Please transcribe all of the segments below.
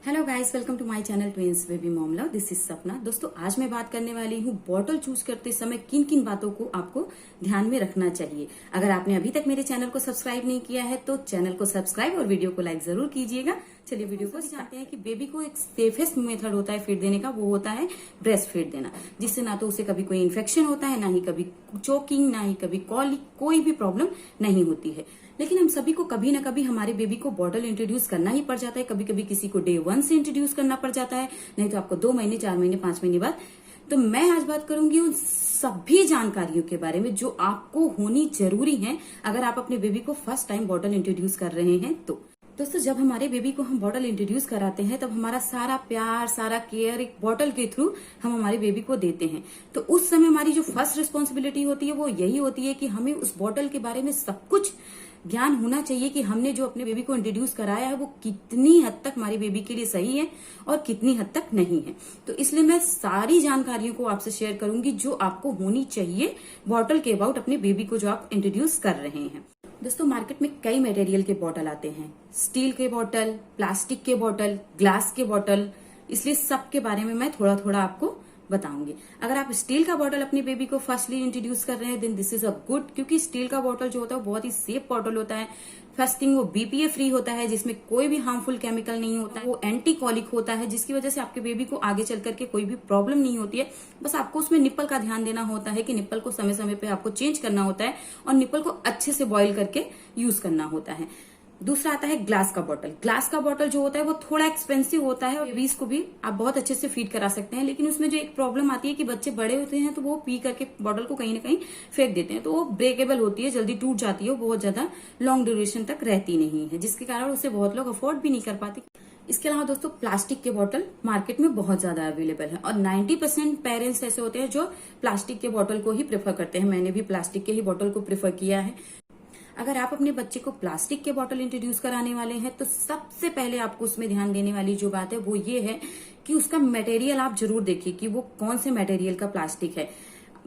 Hello guys, welcome to my channel twins baby mom love. This is Sapna. दोस्तों, आज मैं बात करने वाली हूँ बॉटल चूज करते समय किन किन बातों को आपको ध्यान में रखना चाहिए। अगर आपने अभी तक मेरे चैनल को सब्सक्राइब नहीं किया है तो चैनल को सब्सक्राइब और वीडियो को लाइक जरूर कीजिएगा। चलिए वीडियो को जानते हैं कि बेबी को एक सेफेस्ट मेथड होता है फीड देने का, वो होता है ब्रेस्ट फीड देना, जिससे ना तो उसे कभी कोई इन्फेक्शन होता है, ना ही कभी चोकिंग, ना ही कभी कॉलिक, कोई भी प्रॉब्लम नहीं होती है। लेकिन हम सभी को कभी ना कभी हमारे बेबी को बॉटल इंट्रोड्यूस करना ही पड़ जाता है। कभी कभी किसी को डे 1 से इंट्रोड्यूस करना पड़ जाता है, नहीं तो आपको 2 महीने, 4 महीने, 5 महीने बाद। तो मैं आज बात करूंगी उन सभी जानकारियों के बारे में जो आपको होनी जरूरी है अगर आप अपने बेबी को फर्स्ट टाइम बॉटल इंट्रोड्यूस कर रहे हैं। तो दोस्तों, जब हमारे बेबी को हम बॉटल इंट्रोड्यूस कराते हैं तब हमारा सारा प्यार, सारा केयर एक बॉटल के थ्रू हम हमारे बेबी को देते हैं। तो उस समय हमारी जो फर्स्ट रिस्पॉन्सिबिलिटी होती है वो यही होती है कि हमें उस बॉटल के बारे में सब कुछ ज्ञान होना चाहिए कि हमने जो अपने बेबी को इंट्रोड्यूस कराया है वो कितनी हद तक हमारी बेबी के लिए सही है और कितनी हद तक नहीं है। तो इसलिए मैं सारी जानकारियों को आपसे शेयर करूंगी जो आपको होनी चाहिए बॉटल के अबाउट अपने बेबी को जो आप इंट्रोड्यूस कर रहे हैं। दोस्तों, मार्केट में कई मटेरियल के बॉटल आते हैं, स्टील के बॉटल, प्लास्टिक के बॉटल, ग्लास के बॉटल, इसलिए सबके बारे में मैं थोड़ा थोड़ा आपको बताऊंगी। अगर आप स्टील का बॉटल अपनी बेबी को फर्स्टली इंट्रोड्यूस कर रहे हैं then this is a good, क्योंकि स्टील का बॉटल जो होता है वो बहुत ही सेफ बॉटल होता है। फर्स्ट थिंग, वो बीपीए फ्री होता है, जिसमें कोई भी हार्मफुल केमिकल नहीं होता है। वो एंटी कॉलिक होता है, जिसकी वजह से आपके बेबी को आगे चल करके कोई भी प्रॉब्लम नहीं होती है। बस आपको उसमें निप्पल का ध्यान देना होता है कि निप्पल को समय समय पे आपको चेंज करना होता है और निप्पल को अच्छे से बॉईल करके यूज करना होता है। दूसरा आता है ग्लास का बॉटल। ग्लास का बॉटल जो होता है वो थोड़ा एक्सपेंसिव होता है और बेबीज को भी आप बहुत अच्छे से फीड करा सकते हैं, लेकिन उसमें जो एक प्रॉब्लम आती है कि बच्चे बड़े होते हैं तो वो पी करके बॉटल को कहीं ना कहीं फेंक देते हैं, तो वो ब्रेकेबल होती है, जल्दी टूट जाती है, वो बहुत ज्यादा लॉन्ग ड्यूरेशन तक रहती नहीं है, जिसके कारण उसे बहुत लोग अफोर्ड भी नहीं कर पाते। इसके अलावा दोस्तों, प्लास्टिक के बॉटल मार्केट में बहुत ज्यादा अवेलेबल है और 90% पेरेंट्स ऐसे होते हैं जो प्लास्टिक के बॉटल को ही प्रेफर करते हैं। मैंने भी प्लास्टिक के ही बॉटल को प्रेफर किया है। अगर आप अपने बच्चे को प्लास्टिक के बॉटल इंट्रोड्यूस कराने वाले हैं तो सबसे पहले आपको उसमें ध्यान देने वाली जो बात है वो ये है कि उसका मटेरियल आप जरूर देखिए कि वो कौन से मटेरियल का प्लास्टिक है।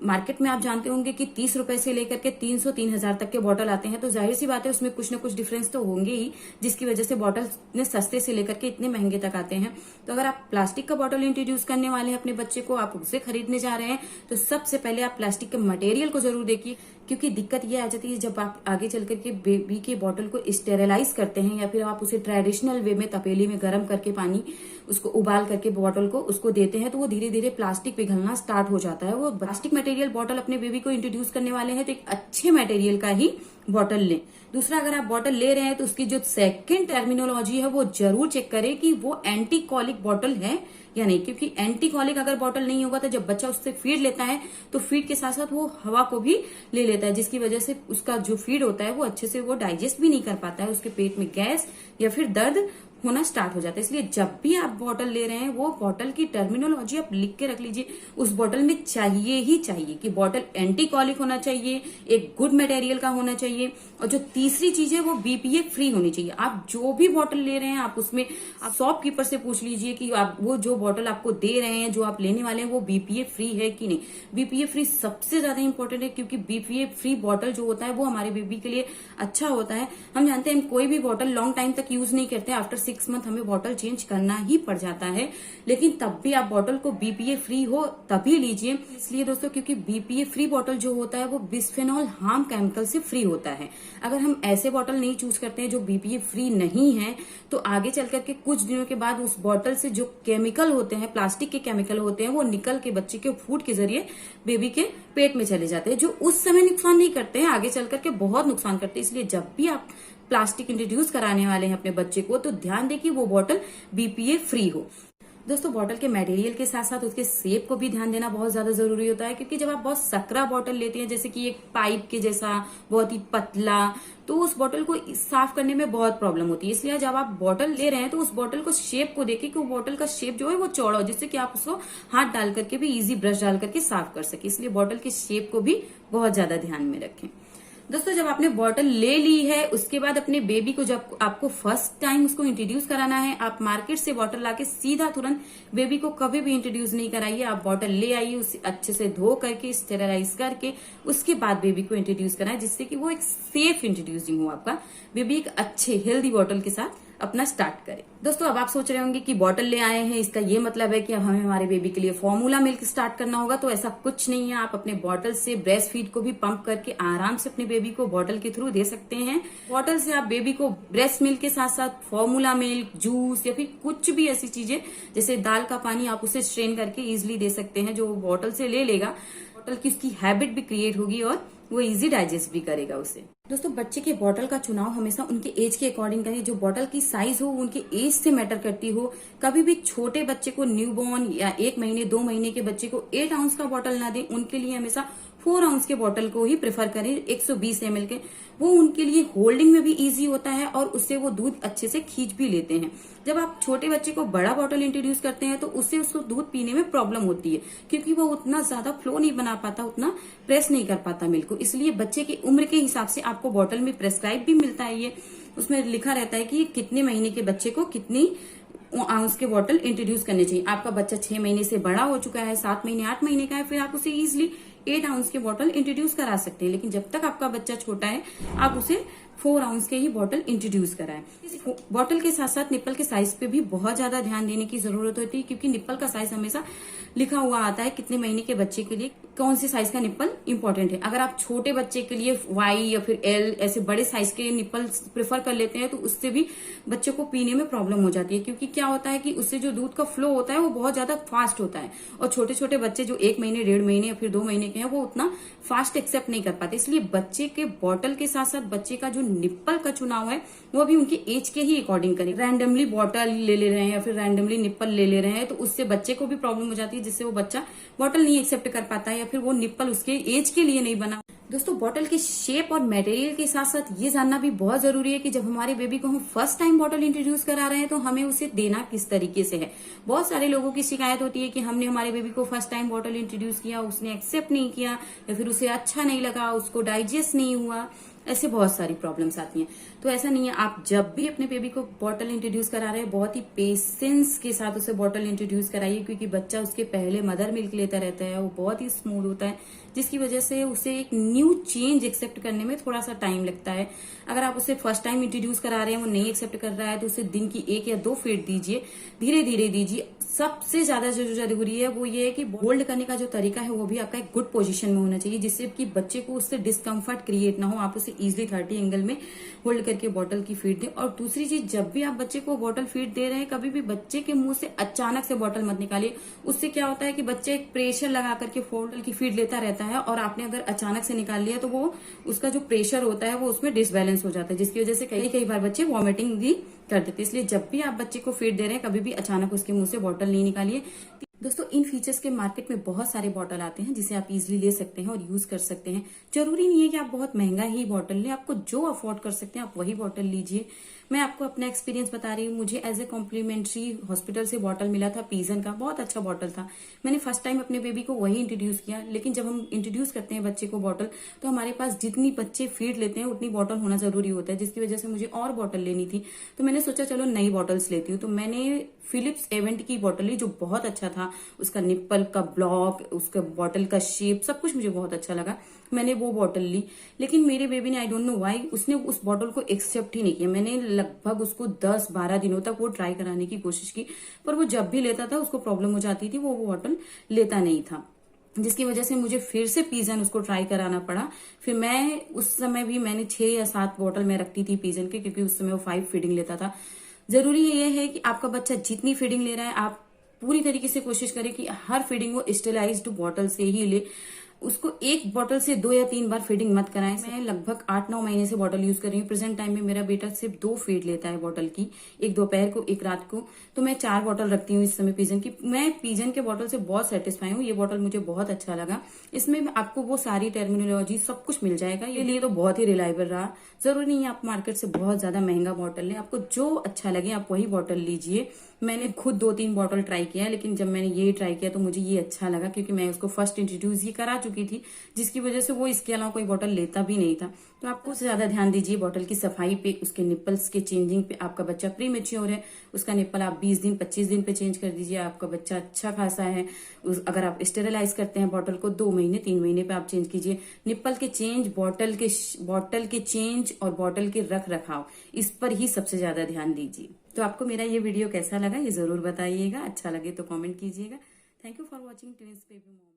मार्केट में आप जानते होंगे कि 30 रुपए से लेकर के 300, 3000 तक के बॉटल आते हैं, तो जाहिर सी बात है उसमें कुछ ना कुछ डिफरेंस तो होंगे ही, जिसकी वजह से बॉटल इतने सस्ते से लेकर के इतने महंगे तक आते हैं। तो अगर आप प्लास्टिक का बॉटल इंट्रोड्यूस करने वाले हैं अपने बच्चे को, आप उसे खरीदने जा रहे हैं, तो सबसे पहले आप प्लास्टिक के मटेरियल को जरूर देखिए, क्योंकि दिक्कत ये आ जाती है जब आप आगे चल करके बेबी के बॉटल को स्टेरिलाइज करते हैं या फिर आप उसे ट्रेडिशनल वे में तपेली में गर्म करके पानी उसको उबाल करके बॉटल को उसको देते हैं, तो वो धीरे धीरे प्लास्टिक पिघलना स्टार्ट हो जाता है। वो प्लास्टिक मटेरियल बॉटल अपने बेबी को इंट्रोड्यूस करने वाले हैं तो एक अच्छे मटेरियल का ही बॉटल लें। दूसरा, अगर आप बॉटल ले रहे हैं तो उसकी जो सेकंड टर्मिनोलॉजी है वो जरूर चेक करें कि वो एंटी कॉलिक बॉटल है या नहीं, क्योंकि एंटी कॉलिक अगर बॉटल नहीं होगा तो जब बच्चा उससे फीड लेता है तो फीड के साथ साथ वो हवा को भी ले लेता है, जिसकी वजह से उसका जो फीड होता है वो अच्छे से वो डाइजेस्ट भी नहीं कर पाता है, उसके पेट में गैस या फिर दर्द होना स्टार्ट हो जाता है। इसलिए जब भी आप बॉटल ले रहे हैं वो बॉटल की टर्मिनोलॉजी आप लिख के रख लीजिए। उस बॉटल में चाहिए ही चाहिए कि बॉटल एंटी कॉलिक होना चाहिए, एक गुड मटेरियल का होना चाहिए, और जो तीसरी चीज है वो बीपीए फ्री होनी चाहिए। आप जो भी बॉटल ले रहे हैं आप उसमें आप शॉपकीपर से पूछ लीजिए कि आप वो जो बॉटल आपको दे रहे हैं, जो आप लेने वाले हैं, वो बीपीए फ्री है कि नहीं। बीपीए फ्री सबसे ज्यादा इंपॉर्टेंट है, क्योंकि बीपीए फ्री बॉटल जो होता है वो हमारे बेबी के लिए अच्छा होता है। हम जानते हैं हम कोई भी बॉटल लॉन्ग टाइम तक यूज नहीं करते, आफ्टर 6 मंथ हमें बॉटल चेंज करना ही पड़ जाता है, लेकिन तब भी आप बॉटल को बीपीए फ्री हो तभी लीजिए। इसलिए दोस्तों, क्योंकि बीपीए फ्री बॉटल जो होता है वो बिस्फेनॉल हार्म केमिकल से फ्री होता है। अगर हम ऐसे बॉटल नहीं चूज करते हैं जो बीपीए फ्री नहीं है, तो आगे चल करके कुछ दिनों के बाद उस बॉटल से जो केमिकल होते हैं, प्लास्टिक के केमिकल होते हैं, वो निकल के बच्चे के फूड के जरिए बेबी के पेट में चले जाते हैं, जो उस समय नुकसान नहीं करते हैं, आगे चल करके बहुत नुकसान करते हैं। इसलिए जब भी आप प्लास्टिक इंट्रोड्यूस कराने वाले हैं अपने बच्चे को तो ध्यान दें कि वो बॉटल बीपीए फ्री हो। दोस्तों, बॉटल के मटेरियल के साथ साथ उसके शेप को भी ध्यान देना बहुत ज्यादा जरूरी होता है, क्योंकि जब आप बहुत सकरा बॉटल लेते हैं, जैसे कि एक पाइप के जैसा बहुत ही पतला, तो उस बॉटल को साफ करने में बहुत प्रॉब्लम होती है। इसलिए जब आप बॉटल ले रहे हैं तो उस बॉटल को शेप को देखिए कि वो बॉटल का शेप जो है वो चौड़ा हो, जिससे कि आप उसको हाथ डाल करके भी इजी ब्रश डाल करके साफ कर सके। इसलिए बॉटल के शेप को भी बहुत ज्यादा ध्यान में रखें। दोस्तों जब आपने बॉटल ले ली है, उसके बाद अपने बेबी को जब आपको फर्स्ट टाइम उसको इंट्रोड्यूस कराना है, आप मार्केट से बॉटल लाके सीधा तुरंत बेबी को कभी भी इंट्रोड्यूस नहीं कराइए। आप बॉटल ले आइए, उसे अच्छे से धो करके स्टेरलाइज करके उसके बाद बेबी को इंट्रोड्यूस कराएं, जिससे कि वो एक सेफ इंट्रोड्यूसिंग हो, आपका बेबी एक अच्छे हेल्दी बॉटल के साथ अपना स्टार्ट करें। दोस्तों अब आप सोच रहे होंगे कि बॉटल ले आए हैं, इसका ये मतलब है कि अब हमें हमारे बेबी के लिए फॉर्मूला मिल्क स्टार्ट करना होगा। तो ऐसा कुछ नहीं है। आप अपने बॉटल से ब्रेस्ट फीड को भी पंप करके आराम से अपने बेबी को बॉटल के थ्रू दे सकते हैं। बॉटल से आप बेबी को ब्रेस्ट मिल्क के साथ साथ फॉर्मूला मिल्क, जूस या फिर कुछ भी ऐसी चीजें जैसे दाल का पानी आप उसे स्ट्रेन करके इजिली दे सकते हैं। जो बॉटल से ले लेगा, बॉटल की उसकी हैबिट भी क्रिएट होगी और वो इजी डाइजेस्ट भी करेगा उसे। दोस्तों बच्चे के बॉटल का चुनाव हमेशा उनके एज के अकॉर्डिंग करें। जो बॉटल की साइज हो उनके एज से मैटर करती हो। कभी भी छोटे बच्चे को, न्यूबॉर्न या 1 महीने 2 महीने के बच्चे को 8 आउंस का बॉटल ना दें। उनके लिए हमेशा 4 आउंस के बॉटल को ही प्रेफर करें, 120 ml के। वो उनके लिए होल्डिंग में भी इजी होता है और उससे वो दूध अच्छे से खींच भी लेते हैं। जब आप छोटे बच्चे को बड़ा बॉटल इंट्रोड्यूस करते हैं तो उससे उसको दूध पीने में प्रॉब्लम होती है, क्योंकि वो उतना ज्यादा फ्लो नहीं बना पाता, उतना प्रेस नहीं कर पाता मिल्क को। इसलिए बच्चे की उम्र के हिसाब से आपको बॉटल में प्रेस्क्राइब भी मिलता है, ये उसमें लिखा रहता है कि कितने महीने के बच्चे को कितनी आउंस के बॉटल इंट्रोड्यूस करने चाहिए। आपका बच्चा 6 महीने से बड़ा हो चुका है, 7 महीने 8 महीने का है, फिर आप उसे इजिली 8 आउंस के बॉटल इंट्रोड्यूस करा सकते हैं। लेकिन जब तक आपका बच्चा छोटा है, आप उसे 4 आउंस के ही बॉटल इंट्रोड्यूस कराएं। इस बॉटल के साथ साथ निप्पल के साइज पे भी बहुत ज्यादा ध्यान देने की जरूरत होती है, क्योंकि निप्पल का साइज हमेशा लिखा हुआ आता है कितने महीने के बच्चे के लिए कौन सी साइज का निप्पल इंपॉर्टेंट है। अगर आप छोटे बच्चे के लिए वाई या फिर एल ऐसे बड़े साइज के निप्पल प्रेफर कर लेते हैं तो उससे भी बच्चे को पीने में प्रॉब्लम हो जाती है, क्योंकि क्या होता है कि उससे जो दूध का फ्लो होता है वो बहुत ज्यादा फास्ट होता है। और छोटे छोटे बच्चे जो 1 महीने 1.5 महीने या फिर 2 महीने के हैं, वो उतना फास्ट एक्सेप्ट नहीं कर पाते। इसलिए बच्चे के बॉटल के साथ साथ बच्चे का जो निप्पल का चुनाव है वो भी उनके एज के ही अकॉर्डिंग करें। रैंडमली बॉटल ले रहे हैं या फिर रैंडमली निप्पल ले रहे हैं तो उससे बच्चे को भी प्रॉब्लम हो जाती है, जिससे वो बच्चा बॉटल नहीं एक्सेप्ट कर पाता है या फिर वो निप्पल उसके एज के लिए नहीं बना। दोस्तों बॉटल के शेप और मटेरियल के साथ साथ ये जानना भी बहुत जरूरी है कि जब हमारे बेबी को हम फर्स्ट टाइम बॉटल इंट्रोड्यूस करा रहे हैं तो हमें उसे देना किस तरीके से है। बहुत सारे लोगों की शिकायत होती है कि हमने हमारे बेबी को फर्स्ट टाइम बॉटल इंट्रोड्यूस किया, उसने एक्सेप्ट नहीं किया या फिर उसे अच्छा नहीं लगा, उसको डाइजेस्ट नहीं हुआ, ऐसे बहुत सारी प्रॉब्लम्स आती हैं। तो ऐसा नहीं है। आप जब भी अपने बेबी को बॉटल इंट्रोड्यूस करा रहे हैं, बहुत ही पेशेंस के साथ उसे बॉटल इंट्रोड्यूस कराइए, क्योंकि बच्चा उसके पहले मदर मिल्क लेता रहता है, वो बहुत ही स्मूथ होता है, जिसकी वजह से उसे एक न्यू चेंज एक्सेप्ट करने में थोड़ा सा टाइम लगता है। अगर आप उसे फर्स्ट टाइम इंट्रोड्यूस करा रहे हैं, वो नहीं एक्सेप्ट कर रहा है, तो उसे दिन की 1 या 2 फीड दीजिए, धीरे धीरे दीजिए। सबसे ज्यादा जो जरूरी है वो ये है कि होल्ड करने का जो तरीका है वो भी आपका एक गुड पोजीशन में होना चाहिए, जिससे कि बच्चे को उससे डिस्कम्फर्ट क्रिएट ना हो। आप उसे इजिली 30 एंगल में होल्ड करके बॉटल की फीड दें। और दूसरी चीज, जब भी आप बच्चे को बॉटल फीड दे रहे हैं, कभी भी बच्चे के मुंह से अचानक से बॉटल मत निकालिए। उससे क्या होता है कि बच्चा एक प्रेशर लगा करके बॉटल की फीड लेता रहता है, और आपने अगर अचानक से निकाल लिया तो वो उसका जो प्रेशर होता है वो उसमें डिसबैलेंस हो जाता है, जिसकी वजह से कई बार बच्चे वॉमिटिंग भी कर देते हैं। इसलिए जब भी आप बच्चे को फीड दे रहे हैं, कभी भी अचानक उसके मुंह से बॉटल नहीं निकालिए। दोस्तों इन फीचर्स के मार्केट में बहुत सारे बॉटल आते हैं जिसे आप इजीली ले सकते हैं और यूज कर सकते हैं। जरूरी नहीं है कि आप बहुत महंगा ही बॉटल लें, आपको जो अफोर्ड कर सकते हैं आप वही बॉटल लीजिए। मैं आपको अपना एक्सपीरियंस बता रही हूँ। मुझे एज ए कॉम्प्लीमेंट्री हॉस्पिटल से बॉटल मिला था, पीजन का, बहुत अच्छा बॉटल था। मैंने फर्स्ट टाइम अपने बेबी को वही इंट्रोड्यूस किया। लेकिन जब हम इंट्रोड्यूस करते हैं बच्चे को बॉटल, तो हमारे पास जितनी बच्चे फीड लेते हैं उतनी बॉटल होना जरूरी होता है, जिसकी वजह से मुझे और बॉटल लेनी थी। तो मैंने सोचा चलो नई बॉटल्स लेती हूँ। तो मैंने फिलिप्स एवेंट की बॉटल ली, जो बहुत अच्छा था। उसका निप्पल का ब्लॉक, उसका बॉटल का शेप, सब कुछ मुझे बहुत अच्छा लगा। मैंने वो बॉटल ली। लेकिन मेरे बेबी ने, आई डोंट नो व्हाई, उसने उस बॉटल को एक्सेप्ट ही नहीं किया। मैंने लगभग उसको 10-12 दिनों तक वो ट्राई कराने की कोशिश की, पर वो जब भी लेता था उसको प्रॉब्लम हो जाती थी, वो बॉटल लेता नहीं था, जिसकी वजह से मुझे फिर से पीजन उसको ट्राई कराना पड़ा। फिर मैं उस समय भी मैंने 6 या 7 बॉटल मैं रखती थी पीजन के, क्योंकि उस समय वो 5 फीडिंग लेता था। जरूरी ये है कि आपका बच्चा जितनी फीडिंग ले रहा है, आप पूरी तरीके से कोशिश करें कि हर फीडिंग वो स्टेलाइज्ड बॉटल से ही ले। उसको एक बॉटल से 2 या 3 बार फीडिंग मत कराएं। मैं लगभग 8-9 महीने से बॉटल यूज कर रही हूँ। प्रेजेंट टाइम में मेरा बेटा सिर्फ 2 फीड लेता है बॉटल की, एक दोपहर को, एक रात को। तो मैं 4 बॉटल रखती हूँ इस समय पीजन की। मैं पीजन के बॉटल से बहुत सेटिस्फाई हूँ। ये बॉटल मुझे बहुत अच्छा लगा। इसमें आपको वो सारी टर्मिनोलॉजी सब कुछ मिल जाएगा। ये लिए तो बहुत ही रिलायबल रहा। जरूरी नहीं है आप मार्केट से बहुत ज्यादा महंगा बॉटल लें, आपको जो अच्छा लगे आप वही बॉटल लीजिए। मैंने खुद 2-3 बॉटल ट्राई किया, लेकिन जब मैंने ये ट्राई किया तो मुझे ये अच्छा लगा, क्योंकि मैं उसको फर्स्ट इंट्रोड्यूस ही करा चुकी चुकी थी, जिसकी वजह से वो इसके अलावा कोई बॉटल लेता भी नहीं था। तो आपको ज्यादा ध्यान दीजिए बॉटल की सफाई पे, उसके निप्पल्स के चेंजिंग पे। आपका बच्चा प्री मेच्योर है, उसका निप्पल आप 20 दिन 25 दिन पे चेंज कर दीजिए। आपका बच्चा अच्छा खासा है, अगर आप स्टेरलाइज करते हैं बॉटल को 2 महीने 3 महीने पे आप चेंज कीजिए। निप्पल के चेंज, बॉटल के चेंज और बॉटल के रख रखाव, इस पर ही सबसे ज्यादा ध्यान दीजिए। तो आपको मेरा ये वीडियो कैसा लगा ये जरूर बताइएगा, अच्छा लगे तो कमेंट कीजिएगा। Thank you for watching twins baby mom.